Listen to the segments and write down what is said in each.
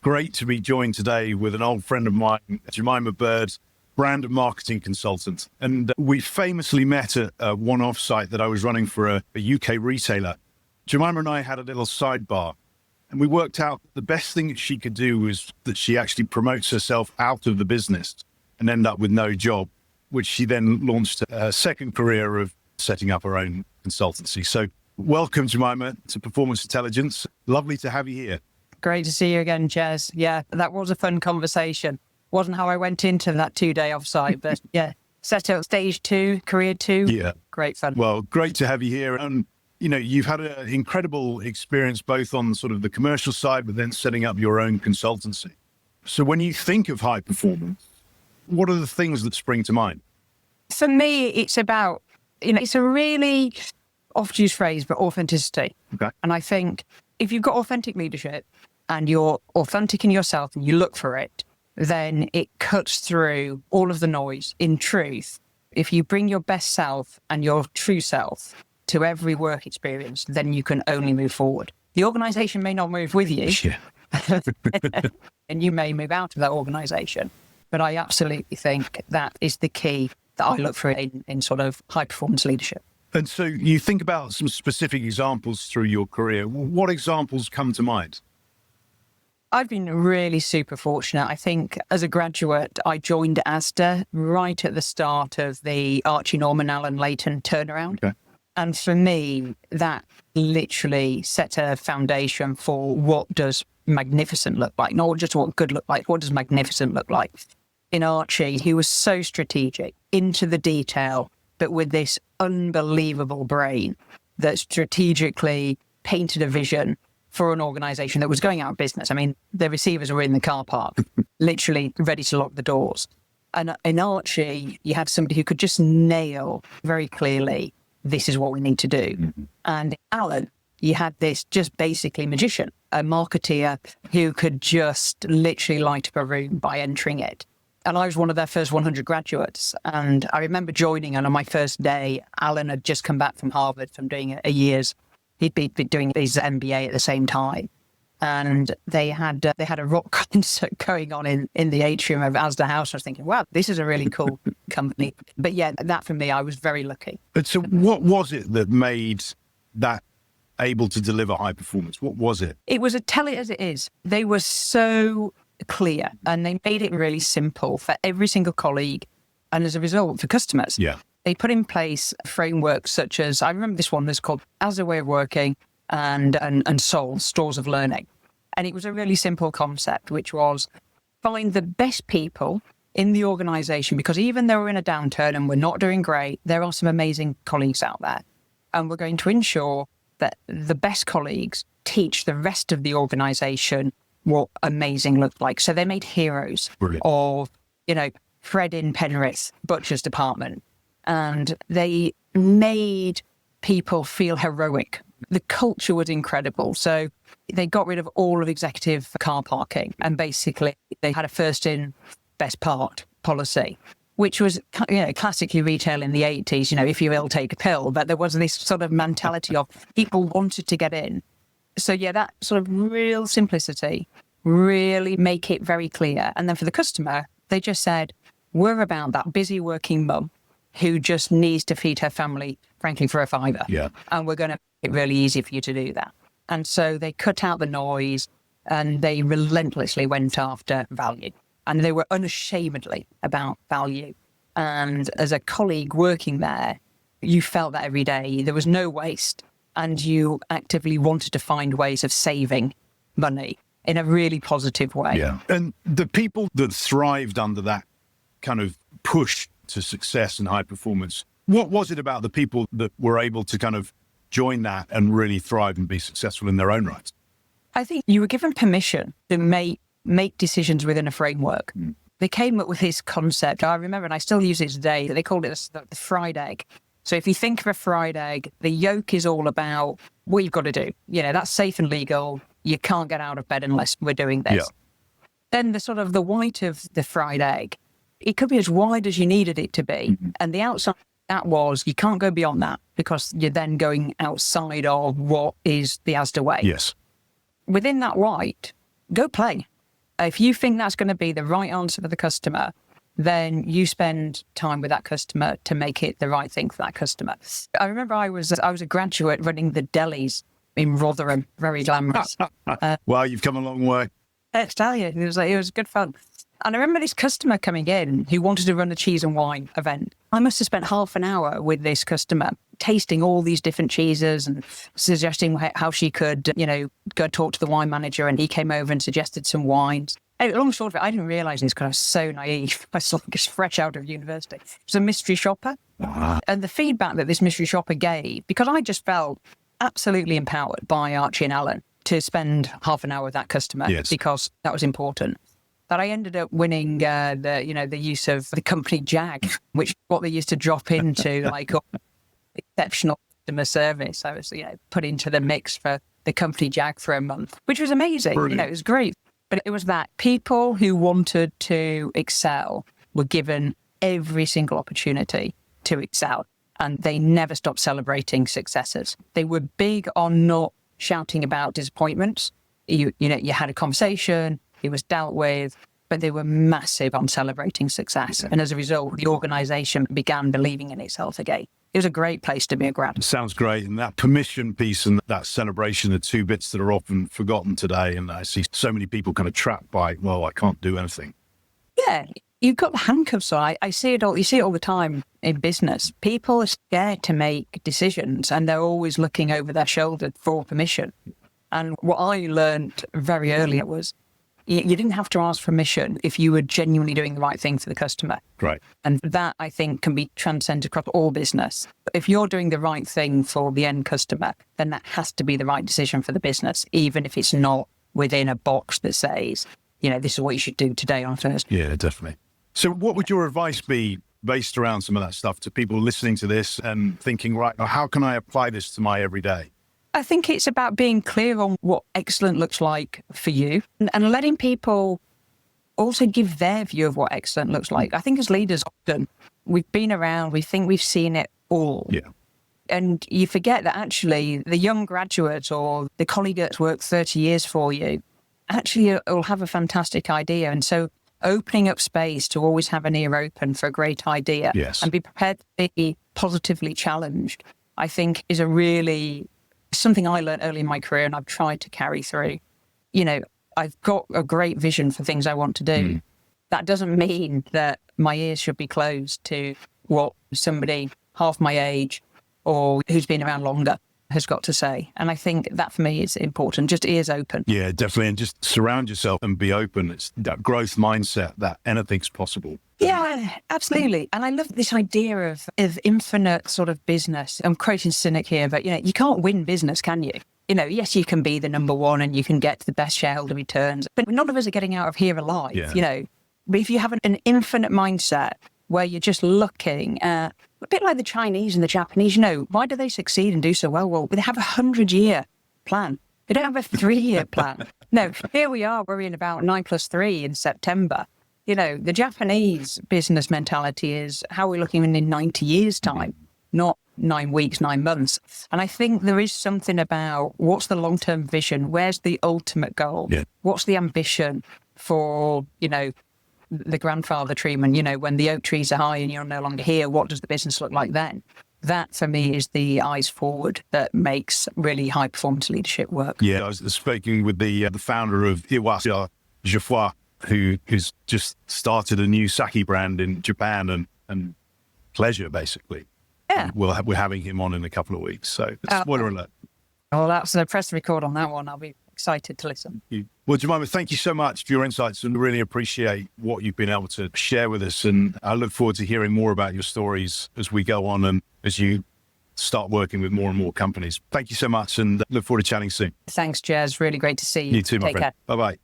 Great to be joined today with an old friend of mine, Jemima Bird, brand and marketing consultant. And we famously met at one offsite that I was running for a UK retailer. Jemima and I had a little sidebar, and we worked out the best thing that she could do was that she actually promotes herself out of the business and end up with no job, which she then launched a second career of setting up her own consultancy. So welcome, Jemima, to Performance Intelligence. Lovely to have you here. Great to see you again, Jez. Yeah, that was a fun conversation. Wasn't how I went into that 2-day offsite, but yeah, set out stage 2, career 2. Yeah. Great fun. Well, great to have you here. And, you know, you've had an incredible experience both on sort of the commercial side, but then setting up your own consultancy. So when you think of high performance, what are the things that spring to mind? For me, it's about, it's a really oft-used phrase, but authenticity. Okay. And I think if you've got authentic leadership and you're authentic in yourself and you look for it, then it cuts through all of the noise. In truth, if you bring your best self and your true self to every work experience, then you can only move forward. The organization may not move with you, Yeah. and you may move out of that organization. But I absolutely think that is the key that I look for in sort of high performance leadership. And so you think about some specific examples through your career. What examples come to mind? I've been really super fortunate. I think as a graduate, I joined Asda right at the start of the Archie, Norman, Allen, Leighton turnaround. Okay. And for me, that literally set a foundation for what does magnificent look like, not just what good look like, what does magnificent look like. In Archie, he was so strategic, into the detail, but with this unbelievable brain that strategically painted a vision for an organization that was going out of business. I mean, the receivers were in the car park, literally ready to lock the doors. And in Archie, you had somebody who could just nail very clearly, this is what we need to do. Mm-hmm. And in Alan, you had this just basically magician, a marketeer who could just literally light up a room by entering it. And I was one of their first 100 graduates. And I remember joining, and on my first day, Alan had just come back from Harvard from doing a year's. He'd been doing his MBA at the same time. And they had a rock concert going on in the atrium of Asda House. I was thinking, wow, this is a really cool company. But yeah, that for me, I was very lucky. But so what was it that made that able to deliver high performance? What was it? It was a tell it as it is. They were so clear and they made it really simple for every single colleague. And as a result, for customers. Yeah. They put in place frameworks such as, I remember this one that's called As a Way of Working and Soul, Stores of Learning. And it was a really simple concept, which was find the best people in the organization, because even though we're in a downturn and we're not doing great, there are some amazing colleagues out there. And we're going to ensure that the best colleagues teach the rest of the organization what amazing looked like. So they made heroes. Brilliant. Of, Fred in Penrith, Butcher's department. And they made people feel heroic. The culture was incredible. So they got rid of all of executive car parking. And basically, they had a first in, best parked policy, which was classically retail in the 80s. If you will, take a pill. But there was this sort of mentality of people wanted to get in. So yeah, that sort of real simplicity, really make it very clear. And then for the customer, they just said, we're about that busy working mum who just needs to feed her family, frankly, for a fiver. Yeah. And we're going to make it really easy for you to do that. And so they cut out the noise and they relentlessly went after value. And they were unashamedly about value. And as a colleague working there, you felt that every day. There was no waste. And you actively wanted to find ways of saving money in a really positive way. Yeah. And the people that thrived under that kind of push to success and high performance, what was it about the people that were able to kind of join that and really thrive and be successful in their own right? I think you were given permission to make decisions within a framework. Mm. They came up with this concept, I remember, and I still use it today, they called it the fried egg. So if you think of a fried egg, the yolk is all about what you've got to do. That's safe and legal. You can't get out of bed unless we're doing this. Yeah. Then the white of the fried egg, it could be as wide as you needed it to be. Mm-hmm. And the outside, that was, you can't go beyond that because you're then going outside of what is the Asda way. Yes. Within that white, go play. If you think that's going to be the right answer for the customer, then you spend time with that customer to make it the right thing for that customer. I remember I was a graduate running the delis in Rotherham, very glamorous. Wow, you've come a long way. I tell you, it was good fun. And I remember this customer coming in who wanted to run a cheese and wine event. I must have spent half an hour with this customer, tasting all these different cheeses and suggesting how she could, go talk to the wine manager. And he came over and suggested some wines. Anyway, long short of it, I didn't realise this because I was so naive. I was just fresh out of university. It was a mystery shopper. And the feedback that this mystery shopper gave, because I just felt absolutely empowered by Archie and Alan to spend half an hour with that customer because that was important. That I ended up winning the use of the company Jag, which is what they used to drop into like exceptional customer service. I was put into the mix for the company Jag for a month, which was amazing. Brilliant. It was great. But it was that people who wanted to excel were given every single opportunity to excel, and they never stopped celebrating successes. They were big on not shouting about disappointments. You had a conversation. It was dealt with, but they were massive on celebrating success. And as a result, the organisation began believing in itself again. It was a great place to be a grad. Sounds great. And that permission piece and that celebration are two bits that are often forgotten today. And I see so many people kind of trapped by, well, I can't do anything. Yeah, you've got the handcuffs on. I see it all. You see it all the time in business. People are scared to make decisions and they're always looking over their shoulder for permission. And what I learned very early was you didn't have to ask permission if you were genuinely doing the right thing for the customer. Right. And that, I think, can be transcended across all business. If you're doing the right thing for the end customer, then that has to be the right decision for the business, even if it's not within a box that says, this is what you should do today on Thursday. Yeah, definitely. So what would your advice be based around some of that stuff to people listening to this and thinking, right, how can I apply this to my everyday? I think it's about being clear on what excellent looks like for you and letting people also give their view of what excellent looks like. I think as leaders, often we've been around, we think we've seen it all. Yeah. And you forget that actually the young graduate or the colleague that's worked 30 years for you actually will have a fantastic idea. And so opening up space to always have an ear open for a great idea and be prepared to be positively challenged, I think is something I learned early in my career and I've tried to carry through. I've got a great vision for things I want to do. That doesn't mean that my ears should be closed to what somebody half my age or who's been around longer has got to say. And I think that for me is important, just ears open. Yeah, definitely. And just surround yourself and be open. It's that growth mindset that anything's possible. Yeah, absolutely. And I love this idea of infinite sort of business. I'm quoting cynic here, but you can't win business, can you? Yes, you can be the number one and you can get the best shareholder returns, but none of us are getting out of here alive, But if you have an infinite mindset where you're just looking at, a bit like the Chinese and the Japanese, why do they succeed and do so well? Well, they have 100-year plan. They don't have a 3-year plan. No, here we are worrying about 9+3 in September. The Japanese business mentality is how we're looking in 90 years' time, not 9 weeks, 9 months. And I think there is something about what's the long-term vision? Where's the ultimate goal? Yeah. What's the ambition for, the grandfather treatment, when the oak trees are high and you're no longer here, what does the business look like then? That, for me, is the eyes forward that makes really high-performance leadership work. Yeah, I was speaking with the founder of Iwasa Geoffroy, who's just started a new sake brand in Japan and pleasure, basically. Yeah. We're having him on in a couple of weeks. So spoiler alert. Well, that's a press record on that one. I'll be excited to listen. Well, Jemima, thank you so much for your insights and really appreciate what you've been able to share with us. And I look forward to hearing more about your stories as we go on and as you start working with more and more companies. Thank you so much and look forward to chatting soon. Thanks, Jez. Really great to see you. You too, my Take friend. care. Bye-bye.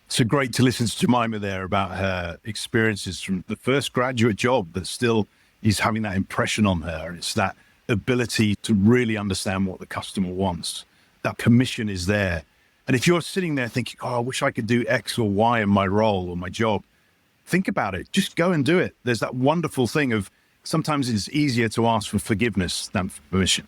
So great to listen to Jemima there about her experiences from the first graduate job that still is having that impression on her. It's that ability to really understand what the customer wants. That permission is there. And if you're sitting there thinking, I wish I could do X or Y in my role or my job, think about it. Just go and do it. There's that wonderful thing of sometimes it's easier to ask for forgiveness than for permission.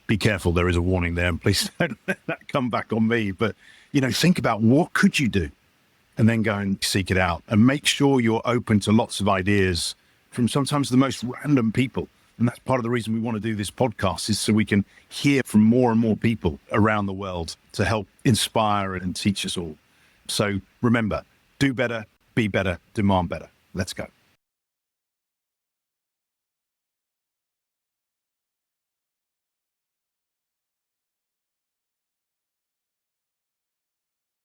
Be careful. There is a warning there, and please don't let that come back on me. But think about what could you do, and then go and seek it out, and make sure you're open to lots of ideas from sometimes the most random people. And that's part of the reason we want to do this podcast, is so we can hear from more and more people around the world to help inspire and teach us all. So remember, do better, be better, demand better. Let's go.